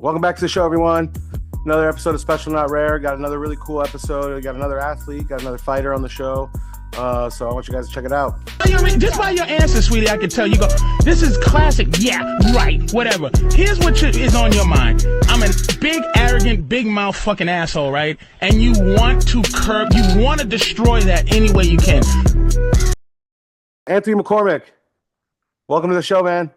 Welcome back to the show, everyone. Another episode of Special Not Rare. Got another really cool episode. We got another athlete, got another fighter on the show. So I want you guys to check it out. Just by your answer, sweetie, I can tell you go, this is classic. Yeah, right, whatever. Here's what is on your mind. I'm a big, arrogant, big mouth fucking asshole, right? And you want to destroy that any way you can. Anthony McCormick, welcome to the show, man.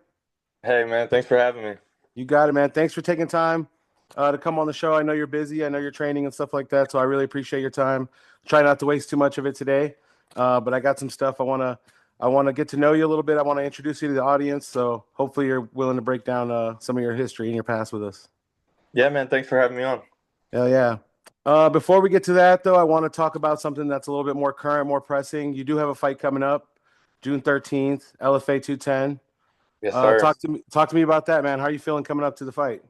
Hey, man, thanks for having me. You got it, man. Thanks for taking time to come on the show. I know you're busy. I know you're training and stuff like that, so I really appreciate your time. Try not to waste too much of it today, but I got some stuff I want to get to know you a little bit. I want to introduce you to the audience, so hopefully you're willing to break down some of your history and your past with us. Yeah, man, thanks for having me on. Hell yeah. Before we get to that, though, I want to talk about something that's a little bit more current, more pressing. You do have a fight coming up, June 13th, LFA 210. Yes, sir. Talk to me about that, man. How are you feeling coming up to the fight?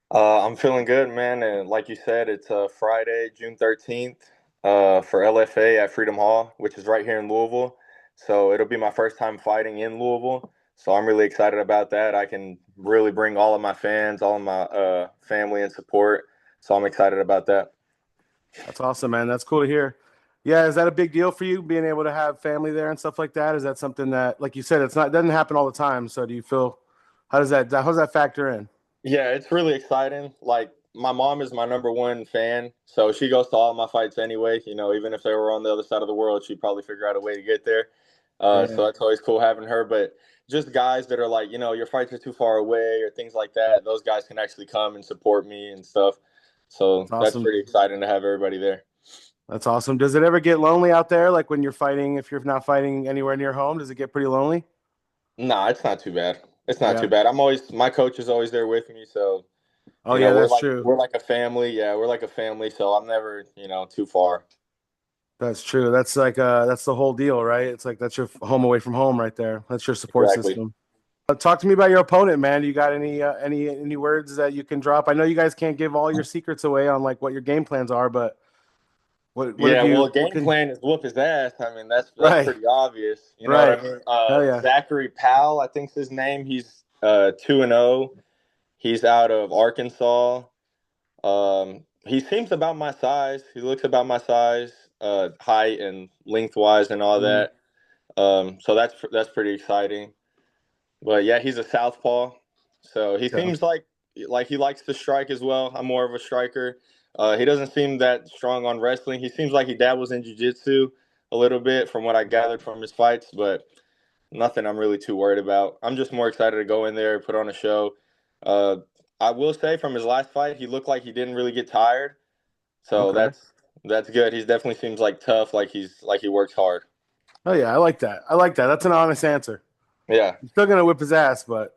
I'm feeling good, man. And like you said, it's Friday, June 13th for LFA at Freedom Hall, which is right here in Louisville. So it'll be my first time fighting in Louisville. So I'm really excited about that. I can really bring all of my fans, all of my family and support. So I'm excited about that. That's awesome, man. That's cool to hear. Yeah, is that a big deal for you, being able to have family there and stuff like that? Is that something that, like you said, it doesn't happen all the time. So do you feel, how does that factor in? Yeah, it's really exciting. Like, my mom is my number one fan, so she goes to all my fights anyway. You know, even if they were on the other side of the world, she'd probably figure out a way to get there. So that's always cool having her. But just guys that are like, you know, your fights are too far away or things like that, those guys can actually come and support me and stuff. So that's pretty exciting to have everybody there. That's awesome. Does it ever get lonely out there? Like when you're fighting, if you're not fighting anywhere near home, does it get pretty lonely? Nah, it's not too bad. It's not too bad. My coach is always there with me. So, that's true. We're like a family. Yeah, we're like a family. So I'm never, too far. That's true. That's like, that's the whole deal, right? It's like, that's your home away from home right there. That's your support system. Talk to me about your opponent, man. You got any words that you can drop? I know you guys can't give all your secrets away on like what your game plans are, but game plan is whoop his ass. I mean, that's right. Pretty obvious. You know what I mean? Zachary Powell, I think's his name. He's 2-0. He's out of Arkansas. He seems about my size. He looks about my size, height and lengthwise and all that. So that's pretty exciting. But yeah, he's a southpaw. So he seems like he likes to strike as well. I'm more of a striker. He doesn't seem that strong on wrestling. He seems like he dabbles in jiu-jitsu a little bit from what I gathered from his fights, but nothing I'm really too worried about. I'm just more excited to go in there and put on a show. I will say from his last fight, he looked like he didn't really get tired. So that's good. He definitely seems like tough, like he works hard. Oh yeah, I like that. That's an honest answer. Yeah. He's still gonna whip his ass, but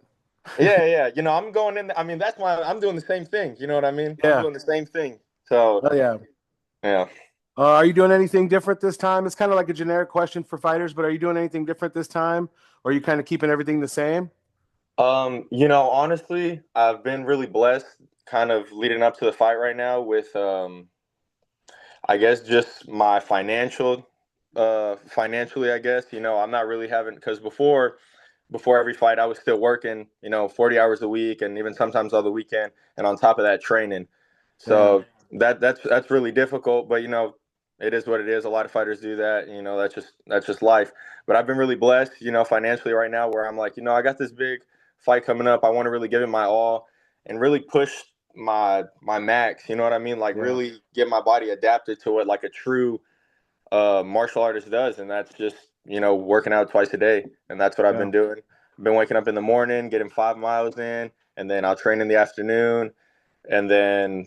yeah. I'm going in. I mean, that's why I'm doing the same thing. You know what I mean? Yeah. I'm doing the same thing. So yeah. Are you doing anything different this time? It's kind of like a generic question for fighters, but are you doing anything different this time? Or are you kind of keeping everything the same? Honestly, I've been really blessed kind of leading up to the fight right now with, I guess, just my financially, I guess, I'm not really having, because before every fight, I was still working, 40 hours a week and even sometimes on the weekend. And on top of that, training. So that's really difficult, but it is what it is. A lot of fighters do that. That's just life. But I've been really blessed, financially right now, where I'm like, I got this big fight coming up. I want to really give it my all and really push my max. You know what I mean? Like really get my body adapted to what like a true martial artist does, and that's just working out twice a day, and that's what I've been doing. I've been waking up in the morning, getting 5 miles in, and then I'll train in the afternoon, and then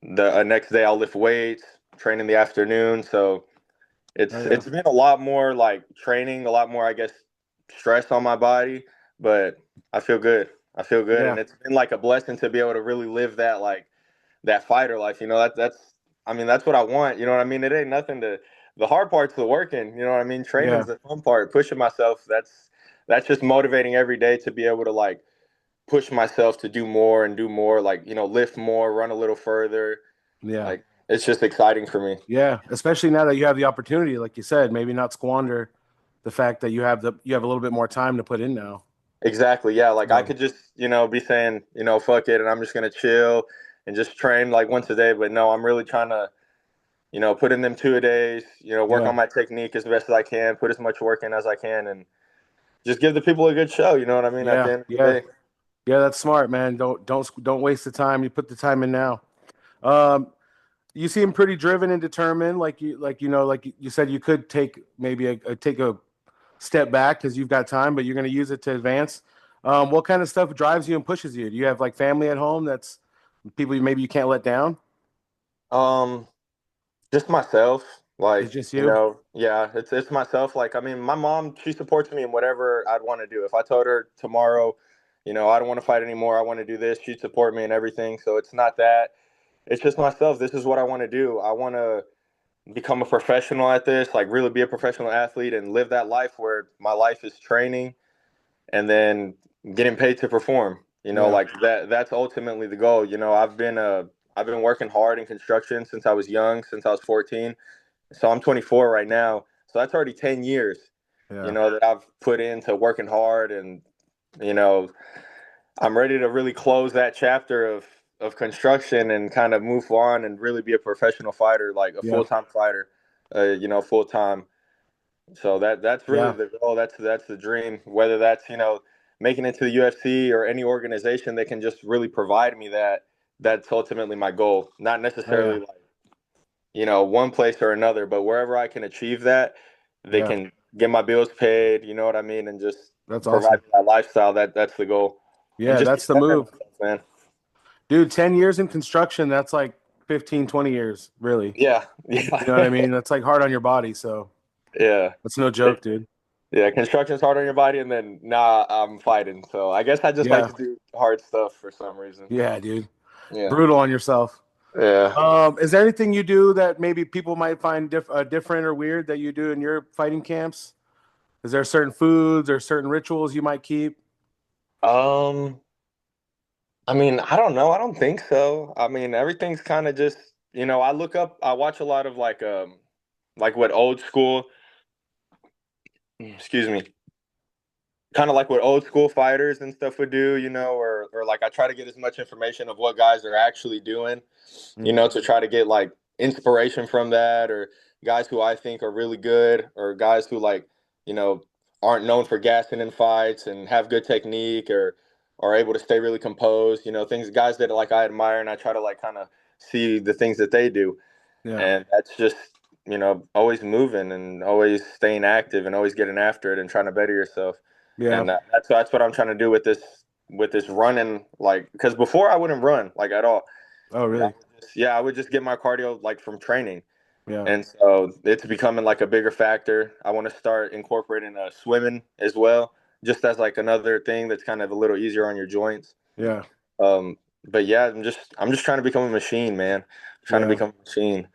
the next day I'll lift weights, train in the afternoon. So it's been a lot more like training, a lot more, I guess, stress on my body, but I feel good. And it's been like a blessing to be able to really live that like that fighter life. That's what I want. You know what I mean? It ain't nothing to. The hard part's the working. You know what I mean? Training's the fun part. Pushing myself. That's just motivating every day to be able to like push myself to do more and do more. Like lift more, run a little further. Yeah. Like it's just exciting for me. Yeah, especially now that you have the opportunity, like you said, maybe not squander the fact that you have a little bit more time to put in now. Exactly. Yeah. Like I Yeah. could just, be saying, fuck it, and I'm just gonna chill and just train like once a day. But no, I'm really trying to, put in them 2 a days, work Yeah. on my technique as best as I can, put as much work in as I can, and just give the people a good show. You know what I mean? At the Yeah. end of the Yeah. day. Yeah. That's smart, man. Don't waste the time. You put the time in now. Um, you seem pretty driven and determined. Like you said, you could take maybe take a step back because you've got time, but you're going to use it to advance. What kind of stuff drives you and pushes you? Do you have like family at home that's people maybe you can't let down? Um, just myself. It's Like, just you? yeah, it's myself. Like, I mean, my mom, she supports me in whatever I'd want to do. If I told her tomorrow, I don't want to fight anymore, I want to do this, she'd support me and everything. So it's not that. It's just myself. This is what I want to do. I want to become a professional at this, like really be a professional athlete and live that life where my life is training and then getting paid to perform. Yeah. Like that's ultimately the goal. I've been working hard in construction since I was young, since I was 14. So I'm 24 right now. So that's already 10 years, Yeah. that I've put into working hard, and you know, I'm ready to really close that chapter of construction and kind of move on and really be a professional fighter, like a Yeah. full-time fighter, full time. So that's really Yeah. the goal. That's the dream. Whether that's making it to the UFC or any organization that can just really provide me that. That's ultimately my goal. Not Oh yeah. necessarily like one place or another, but wherever I can achieve that, they Yeah. can get my bills paid. You know what I mean, and just That's provide awesome. me that lifestyle. That's the goal, and Yeah, just keep that's the bettering move. myself, man. Dude, 10 years in construction, that's like 15, 20 years, really. Yeah, You know what I yeah, mean? That's like hard on your body, so yeah. that's no joke, dude. Yeah, construction's hard on your body, and then I'm fighting. So I guess I just like Yeah. to do hard stuff for some reason. Yeah, dude. Yeah, Brutal on yourself. yeah. Is there anything you do that maybe people might find different or weird that you do in your fighting camps? Is there certain foods or certain rituals you might keep? Um, I mean, I don't know. I don't think so. I mean, everything's kind of just I watch a lot of like what old school, excuse me, kind of like what old school fighters and stuff would do, or like I try to get as much information of what guys are actually doing, Mm, to try to get like inspiration from that, or guys who I think are really good, or guys who like, you know, aren't known for gassing in fights and have good technique, or are able to stay really composed, things, guys that like I admire, and I try to like kind of see the things that they do. yeah. And that's just, always moving and always staying active and always getting after it and trying to better yourself. Yeah. And that's what I'm trying to do with this running, like, because before I wouldn't run like at all. Oh, really? I would just get my cardio like from training. Yeah. And so it's becoming like a bigger factor. I want to start incorporating swimming as well, just as like another thing that's kind of a little easier on your joints. Yeah. But yeah, I'm just trying to become a machine, man. I'm trying to Yeah. become a machine.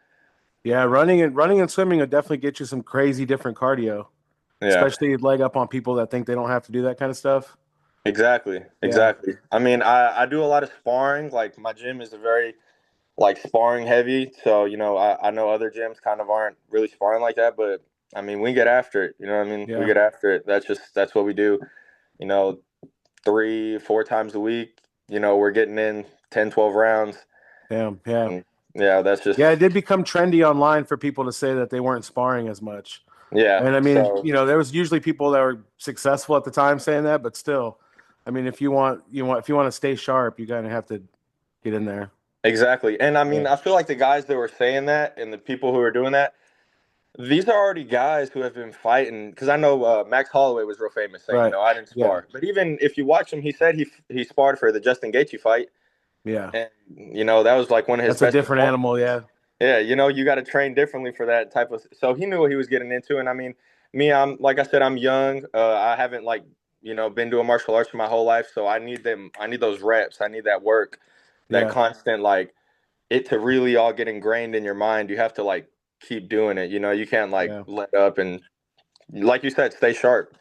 Yeah. Running and swimming will definitely get you some crazy different cardio, Yeah. especially leg up on people that think they don't have to do that kind of stuff. Exactly. Yeah. Exactly. I mean, I do a lot of sparring. Like my gym is a very like sparring heavy. So, I know other gyms kind of aren't really sparring like that, but I mean, we get after it. You know what I mean? We Yeah. get after it. That's what we do. You know, 3, 4 times a week, we're getting in 10, 12 rounds. Damn. Yeah. And yeah, that's just, Yeah. It did become trendy online for people to say that they weren't sparring as much. yeah. And I mean, So there was usually people that were successful at the time saying that, but still, I mean, if you want to stay sharp, you kind of have to get in there. exactly. And I Yeah. mean, I feel like the guys that were saying that and the people who are doing that, these are already guys who have been fighting. Because I know Max Holloway was real famous saying, Right. I didn't Yeah. spar. But even if you watch him, he said he sparred for the Justin Gaethje fight. Yeah. And, that was like one of his That's a best different performances. animal. Yeah. Yeah, you got to train differently for that type of. So he knew what he was getting into, and I mean, me, I'm like I said, I'm young. I haven't like been doing martial arts for my whole life, so I need them. I need those reps. I need that work, that Yeah. constant like it to really all get ingrained in your mind. You have to like keep doing it. You can't like Yeah. let up and like you said, stay sharp.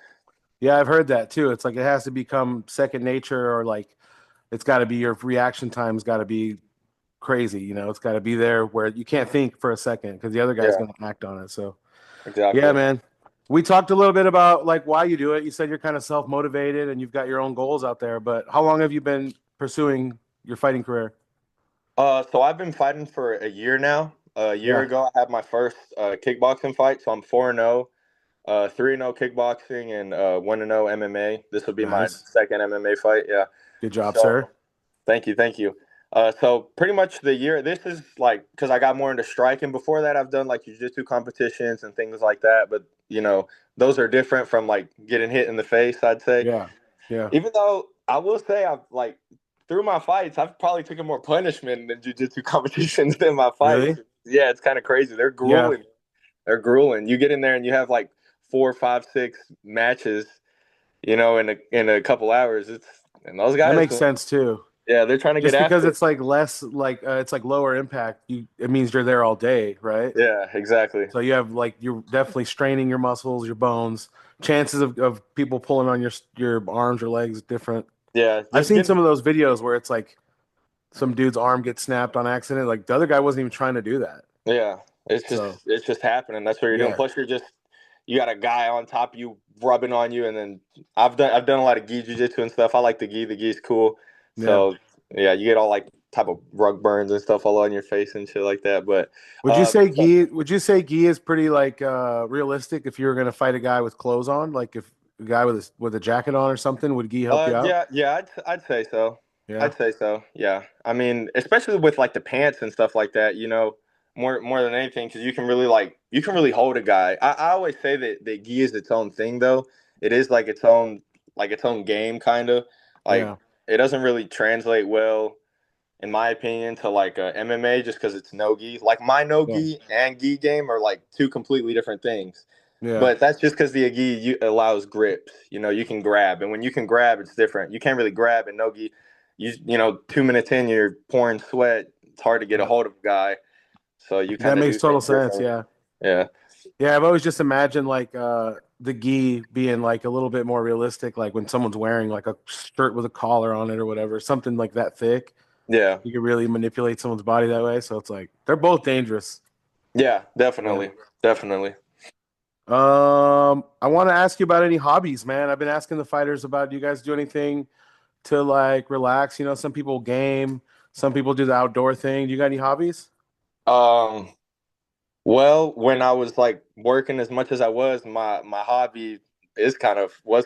Yeah. I've heard that too. It's like it has to become second nature, or like it's got to be your reaction time's got to be crazy. It's got to be there where you can't think for a second because the other guy's Yeah, going to act on it. So, yeah, exactly. man. We talked a little bit about like why you do it. You said you're kind of self-motivated and you've got your own goals out there, but how long have you been pursuing your fighting career? So I've been fighting for a year now. A year Yeah, ago, I had my first kickboxing fight. So I'm 4-0, 3-0 kickboxing, and 1-0 MMA. This will be my nice. second MMA fight. Yeah. Good job, sir. So thank you, thank you. So pretty much the year. This is like because I got more into striking. Before that, I've done like jiu-jitsu competitions and things like that. But those are different from like getting hit in the face, I'd say. Yeah. Yeah. Even though I will say I've like through my fights, I've probably taken more punishment in jiu-jitsu competitions than my fights. Really? Yeah, it's kind of crazy. They're Yeah. grueling. They're grueling. You get in there and you have like 4, 5, 6 matches, in a couple hours. And those That guys, makes sense too. yeah, they're trying to get Just because after it. it's like less like it's like lower impact, it means you're there all day, right? Yeah, exactly. So you have like you're definitely straining your muscles, your bones. Chances of people pulling on your arms or legs is different. Yeah, I've just seen getting. some of those videos where it's like some dude's arm gets snapped on accident. Like the other guy wasn't even trying to do that. Yeah, it's just So it's just happening. That's what you're doing. yeah, Plus, you got a guy on top of you rubbing on you, and then I've done a lot of gi jiu-jitsu and stuff. I like the gi. The gi's cool. yeah. So yeah, you get all like type of rug burns and stuff all on your face and shit like that. But Would you say gi is pretty like realistic if you were gonna fight a guy with clothes on? Like if a guy with a jacket on or something, would gi help you out? yeah, I'd say so. Yeah. I'd say so. Yeah, I mean, especially with like the pants and stuff like that. More than anything, because you can really hold a guy. I always say that gi is its own thing, though. It is like its own game, kind of. Like Yeah. it doesn't really translate well, in my opinion, to like MMA, just because it's no gi. Like my no Yeah. gi and gi game are like two completely different things. Yeah. But that's just because the agi allows grips. You can grab, and when you can grab, it's different. You can't really grab in no gi. 2 minutes in, you're pouring sweat. It's hard to get a Yeah. hold of a guy, so you That kind of makes do total things sense. differently. Yeah. Yeah, Yeah, I've always just imagined like the gi being like a little bit more realistic, like when someone's wearing like a shirt with a collar on it or whatever, something like that thick. yeah, You can really manipulate someone's body that way. So it's like they're both dangerous. yeah. Yeah. Definitely, definitely. I want to ask you about any hobbies, man. I've been asking the fighters about do you guys do anything to like relax? Some people game, some people do the outdoor thing. Do you got any hobbies? Um, well, when I was like working as much as I was, my hobby was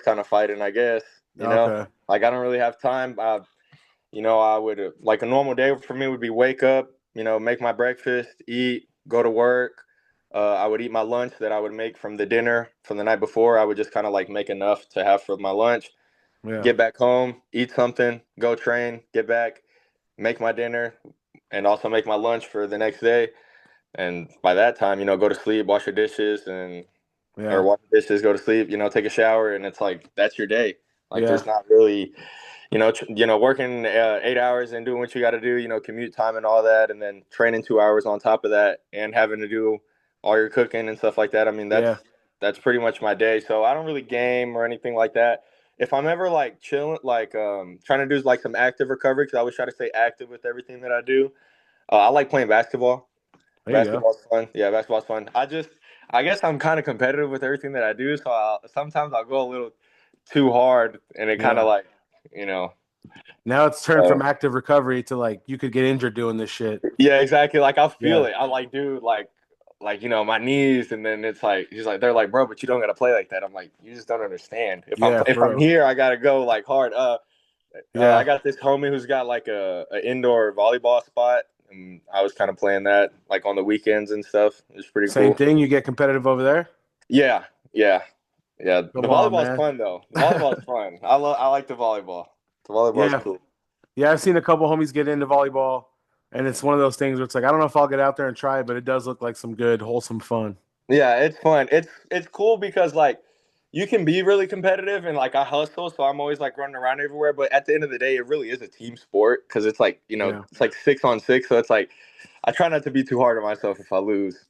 kind of fighting, I guess. Okay. Like I don't really have time. I would like a normal day for me would be wake up, make my breakfast, eat, go to work. I would eat my lunch that I would make from the dinner from the night before. I would just kind of like make enough to have for my lunch, Yeah. get back home, eat something, go train, get back, make my dinner, and also make my lunch for the next day. And by that time, go to sleep, wash your dishes, or Yeah. wash the dishes, go to sleep, take a shower, and it's like that's your day. Like Yeah. there's not really working 8 hours and doing what you got to do, commute time and all that, and then training 2 hours on top of that, and having to do all your cooking and stuff like that. I mean, Yeah. that's pretty much my day. So I don't really game or anything like that. If I'm ever like chilling, like trying to do like some active recovery, because I always try to stay active with everything that I do. I like playing basketball. There you go. Basketball's fun. Yeah, basketball's fun. I guess I'm kind of competitive with everything that I do, so sometimes I'll go a little too hard, and it kind of Yeah. like, you know. Now it's turned Uh, from active recovery to like you could get injured doing this shit. yeah, exactly. Like I feel Yeah. it. I like, dude, like my knees, and then it's like he's like they're like, bro, but you don't gotta play like that. I'm like, you just don't understand. If I'm Yeah, if for I'm real. here, I gotta go like hard. I Yeah. got this homie who's got like a indoor volleyball spot, and I was kind of playing that like on the weekends and stuff. It was pretty Same cool. thing. You get competitive over there? Yeah, yeah, yeah. The Come on, volleyball's man. fun though. The volleyball's fun. I like the volleyball. The volleyball's Yeah. cool. Yeah, I've seen a couple homies get into volleyball, and it's one of those things where it's like, I don't know if I'll get out there and try it, but it does look like some good, wholesome fun. Yeah, it's fun. It's cool because like you can be really competitive and like I hustle, so I'm always like running around everywhere. But at the end of the day, it really is a team sport because it's like Yeah. it's like 6 on 6, so it's like I try not to be too hard on myself if I lose.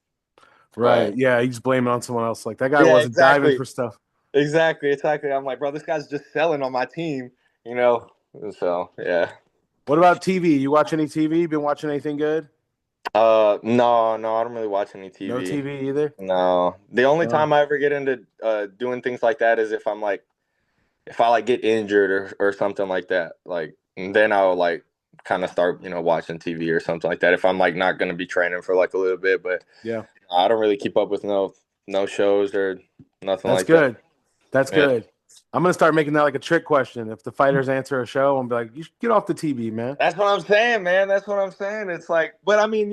Right. But Yeah. You just blame it on someone else. Like that guy yeah, wasn't diving exactly, for stuff. exactly. I'm like, bro, this guy's just selling on my team, you know. So yeah. What about TV? You watch any TV? Been watching anything good? No, I don't really watch any No TV. TV either. No, the only No. time I ever get into doing things like that is if I like get injured or something like that. Like, and then I'll like kind of start watching TV or something like that if I'm like not gonna be training for like a little bit. But Yeah, I don't really keep up with no shows or nothing that's like that. good. That's Yeah, good. I'm gonna start making that like a trick question. If the fighters answer a show, I'm be like, you should get off the TV, man. that's what I'm saying, man. That's what I'm saying. It's like, but I mean,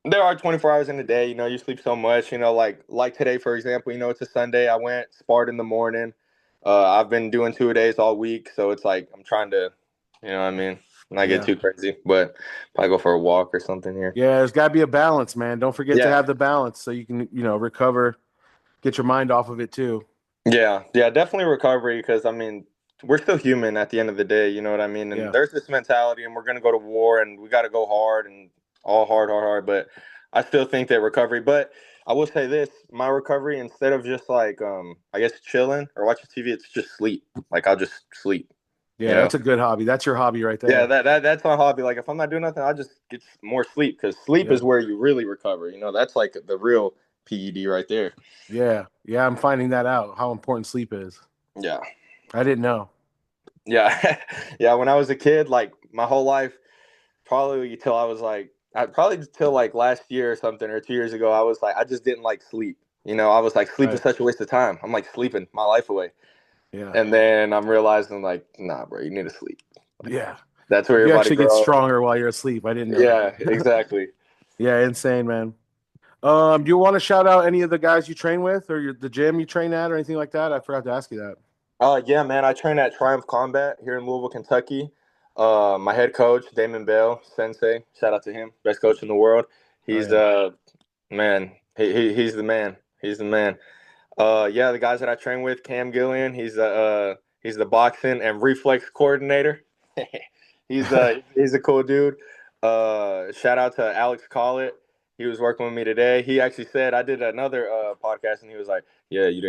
there are 24 hours in a day. You sleep so much. Like today, for example. It's a Sunday. I went sparred in the morning. I've been doing 2 days all week, so it's like I'm trying to, what I mean, not get Yeah. too crazy, but probably go for a walk or something here. Yeah, there's got to be a balance, man. Don't forget to Yeah, have the balance so you can, recover, get your mind off of it too. yeah, definitely recovery because I mean we're still human at the end of the day. You know what I mean? And Yeah. there's this mentality, and we're gonna go to war, and we got to go hard and all hard, hard, hard. But I still think that recovery. But I will say this: my recovery, instead of just like I guess chilling or watching TV, it's just sleep. Like I'll just sleep. Yeah, that's a good hobby. That's your hobby right Yeah, there. that's my hobby. Like if I'm not doing nothing, I just get more sleep because sleep Yeah. is where you really recover. That's like the real PED right there. Yeah. Yeah, I'm finding that out, how important sleep is. Yeah. I didn't know. Yeah, yeah. When I was a kid, like my whole life, probably until I was like, probably until like last year or something, or 2 years ago, I was like, I just didn't like sleep. I was like, sleep is Right. such a waste of time. I'm like sleeping my life away, Yeah. and then I'm realizing like, nah, bro, you need to sleep. Like, Yeah. that's where your You body actually get grows. stronger while you're asleep. I didn't know Yeah, that. exactly. Yeah, insane, man. Do you want to shout out any of the guys you train with or the gym you train at or anything like that? I forgot to ask you that. Yeah, man. I train at Triumph Combat here in Louisville, Kentucky. My head coach, Damon Bell, Sensei. Shout out to him, best coach in the world. Oh, He's yeah. man. He's the man. He's the man. Yeah, the guys that I train with, Cam Gillian. He's the boxing and reflex coordinator. He's a cool dude. Shout out to Alex Collett. He was working with me today. He actually said I did another podcast, and he was like, "Yeah, you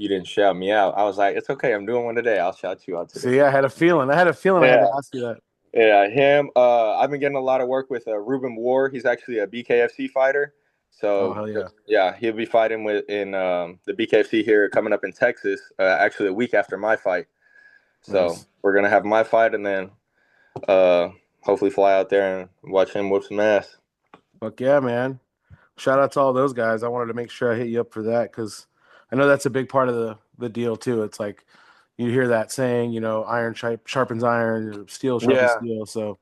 didn't shout me out." I was like, "It's okay. I'm doing one today. I'll shout you out today." See, I had a feeling. I had to Yeah, ask you that. yeah. Him. I've been getting a lot of work with Ruben War. He's actually a BKFC fighter. Oh, So hell yeah. yeah, he'll be fighting in the BKFC here coming up in Texas. Actually, a week after my fight. So Nice. we're gonna have my fight, and then uh, hopefully fly out there and watch him whip some ass. Fuck yeah, man. Shout out to all those guys. I wanted to make sure I hit you up for that because I know that's a big part of the deal too. It's like you hear that saying, iron sharpens iron, steel sharpens Yeah, steel. So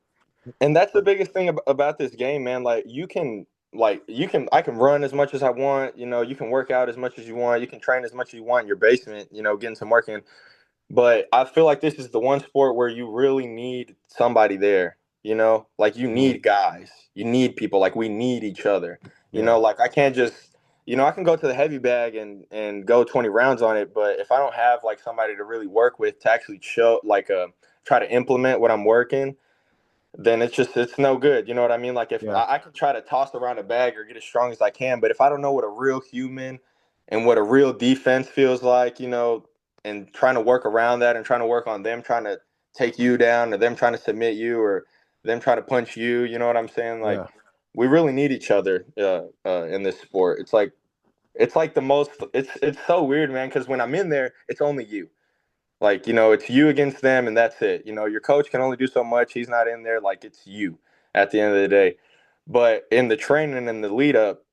and that's the biggest thing about this game, man. I can run as much as I want. You can work out as much as you want. You can train as much as you want in your basement. Getting some work in. But I feel like this is the one sport where you really need somebody there. Like you mhm. need guys. You need people. Like we need each other. Yeah, Like I can't just. I can go to the heavy bag and go 20 rounds on it, but if I don't have like somebody to really work with to actually show try to implement what I'm working, then it's no good. You know what I mean? Like if yeah, I can try to toss around a bag or get as strong as I can, but if I don't know what a real human and what a real defense feels like, and trying to work around that and trying to work on them trying to take you down or them trying to submit you or them trying to punch you, you know what I'm saying? Like yeah, we really need each other in this sport. It's like the most. It's so weird, man. Because when I'm in there, it's only you. Like, it's you against them and that's it. Your coach can only do so much. He's not in there. Like, it's you at the end of the day. But in the training and the lead up,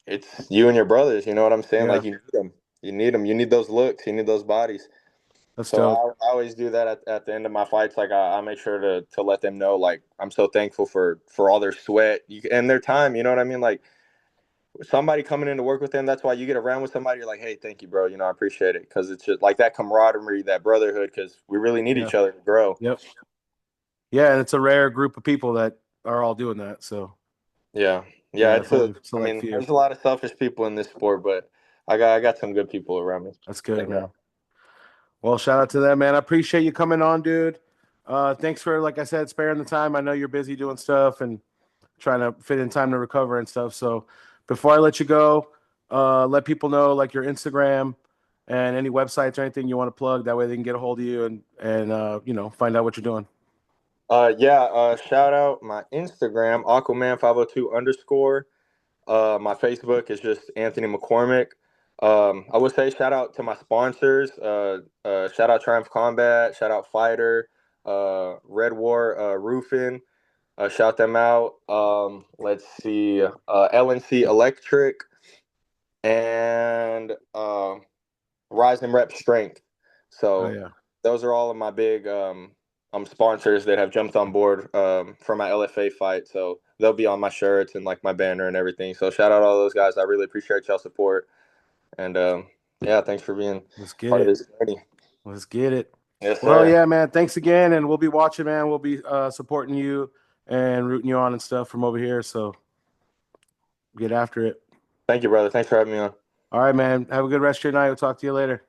it's you and your brothers. You know what I'm saying? yeah. Like, you need them. You need them. You need those looks. You need those bodies. That's So dope. I always do that at the end of my fights. Like, I make sure to let them know, like, I'm so thankful for all their sweat and their time. You know what I mean? Like, somebody coming in to work with them, that's why you get around with somebody, you're like, hey, thank you, bro, I appreciate it, because it's just like that camaraderie, that brotherhood, because we really need Yeah. each other to grow. Yep. Yeah, and it's a rare group of people that are all doing that. So Yeah, yeah, it's it's only I select mean, few. there's a lot of selfish people in this sport, but I got some good people around me. That's good, Thank God. man. Well, shout out to them, man. I appreciate you coming on, dude. Thanks for, like I said, sparing the time. I know you're busy doing stuff and trying to fit in time to recover and stuff. So before I let you go, let people know like your Instagram and any websites or anything you want to plug. That way they can get a hold of you and find out what you're doing. Shout out my Instagram, Aquaman502_. My Facebook is just Anthony McCormick. I would say shout out to my sponsors. Shout out Triumph Combat. Shout out Fighter. Red War Roofing. Shout them out. Let's see. LNC Electric and Rise and Rep Strength. So yeah. those are all of my big sponsors that have jumped on board for my LFA fight. So they'll be on my shirts and like my banner and everything. So shout out all those guys. I really appreciate y'all support. And thanks for being part of this journey. Let's get it. Yes, sir. Well, yeah, man. Thanks again, and we'll be watching, man. We'll be supporting you and rooting you on and stuff from over here. So get after it. Thank you, brother. Thanks for having me on. All right, man. Have a good rest of your night. We'll talk to you later.